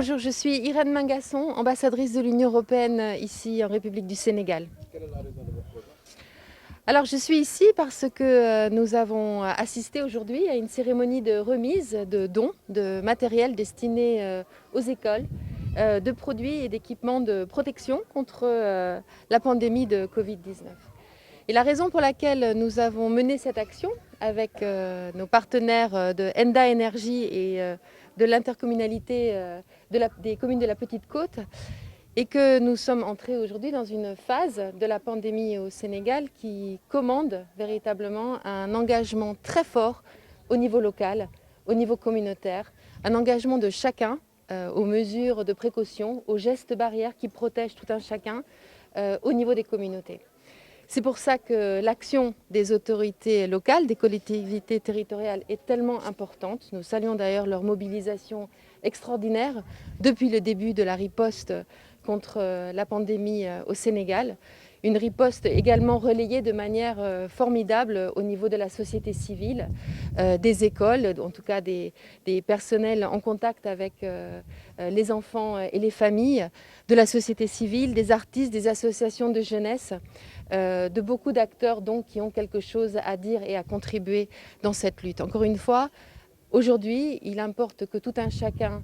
Bonjour, je suis Irène Mingasson, ambassadrice de l'Union européenne ici en République du Sénégal. Alors je suis ici parce que nous avons assisté aujourd'hui à une cérémonie de remise de dons de matériel destiné aux écoles, de produits et d'équipements de protection contre la pandémie de Covid-19. Et la raison pour laquelle nous avons mené cette action avec nos partenaires de Enda Energy et de l'intercommunalité des communes de la Petite Côte est que nous sommes entrés aujourd'hui dans une phase de la pandémie au Sénégal qui commande véritablement un engagement très fort au niveau local, au niveau communautaire, un engagement de chacun aux mesures de précaution, aux gestes barrières qui protègent tout un chacun au niveau des communautés. C'est pour ça que l'action des autorités locales, des collectivités territoriales est tellement importante. Nous saluons d'ailleurs leur mobilisation extraordinaire depuis le début de la riposte contre la pandémie au Sénégal. Une riposte également relayée de manière formidable au niveau de la société civile, des écoles, en tout cas des personnels en contact avec les enfants et les familles, de la société civile, des artistes, des associations de jeunesse, de beaucoup d'acteurs donc, qui ont quelque chose à dire et à contribuer dans cette lutte. Encore une fois, aujourd'hui, il importe que tout un chacun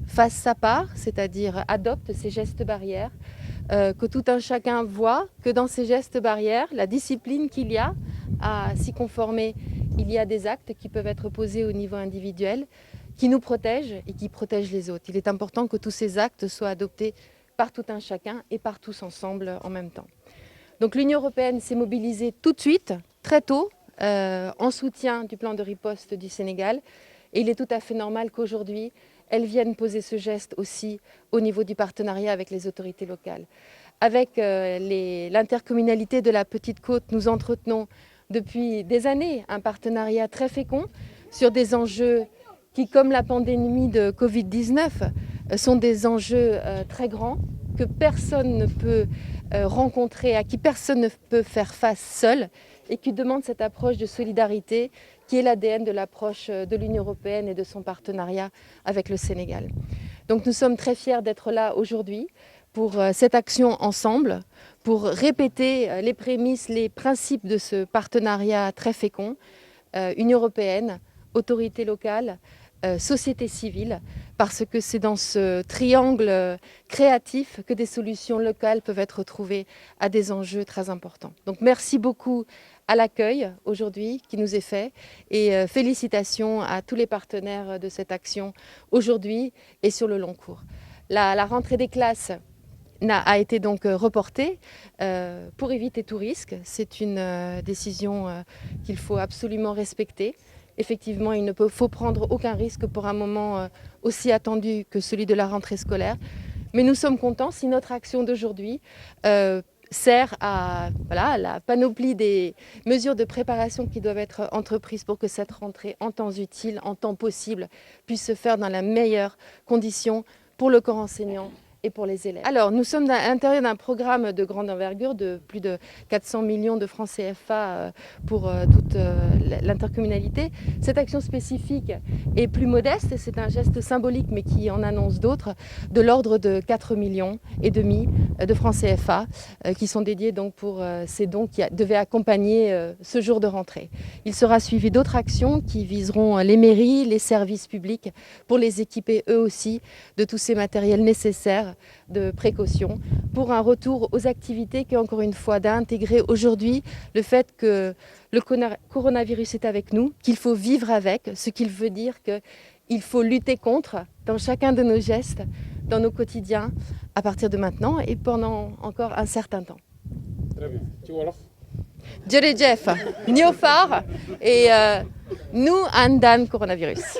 fasse sa part, c'est-à-dire adopte ces gestes barrières, que tout un chacun voit que dans ces gestes barrières, la discipline qu'il y a à s'y conformer, il y a des actes qui peuvent être posés au niveau individuel, qui nous protègent et qui protègent les autres. Il est important que tous ces actes soient adoptés par tout un chacun et par tous ensemble en même temps. Donc l'Union européenne s'est mobilisée tout de suite, très tôt, en soutien du plan de riposte du Sénégal. Et il est tout à fait normal qu'aujourd'hui, elles viennent poser ce geste aussi au niveau du partenariat avec les autorités locales. Avec l'intercommunalité de la Petite Côte, nous entretenons depuis des années un partenariat très fécond sur des enjeux qui, comme la pandémie de Covid-19, sont des enjeux très grands que personne ne peut rencontrer, à qui personne ne peut faire face seul et qui demandent cette approche de solidarité qui est l'ADN de l'approche de l'Union européenne et de son partenariat avec le Sénégal. Donc nous sommes très fiers d'être là aujourd'hui pour cette action ensemble, pour répéter les prémices, les principes de ce partenariat très fécond, Union européenne, autorités locales, société civile, parce que c'est dans ce triangle créatif que des solutions locales peuvent être trouvées à des enjeux très importants. Donc merci beaucoup à l'accueil aujourd'hui qui nous est fait et félicitations à tous les partenaires de cette action aujourd'hui et sur le long cours. La rentrée des classes a été donc reportée pour éviter tout risque. C'est une décision qu'il faut absolument respecter. Effectivement, il ne faut prendre aucun risque pour un moment aussi attendu que celui de la rentrée scolaire. Mais nous sommes contents si notre action d'aujourd'hui sert à la panoplie des mesures de préparation qui doivent être entreprises pour que cette rentrée en temps utile, en temps possible, puisse se faire dans la meilleure condition pour le corps enseignant et pour les élèves. Alors, nous sommes à l'intérieur d'un programme de grande envergure de plus de 400 millions de francs CFA pour toute l'intercommunalité. Cette action spécifique est plus modeste, c'est un geste symbolique mais qui en annonce d'autres, de l'ordre de 4,5 millions de francs CFA qui sont dédiés donc pour ces dons qui devaient accompagner ce jour de rentrée. Il sera suivi d'autres actions qui viseront les mairies, les services publics pour les équiper eux aussi de tous ces matériels nécessaires de précaution pour un retour aux activités qui, encore une fois, d'intégrer aujourd'hui le fait que le coronavirus est avec nous, qu'il faut vivre avec, ce qu'il veut dire qu'il faut lutter contre dans chacun de nos gestes, dans nos quotidiens, à partir de maintenant et pendant encore un certain temps. Très bien. Ci wolof. jërëjëf ñoo far et nous àndaan coronavirus.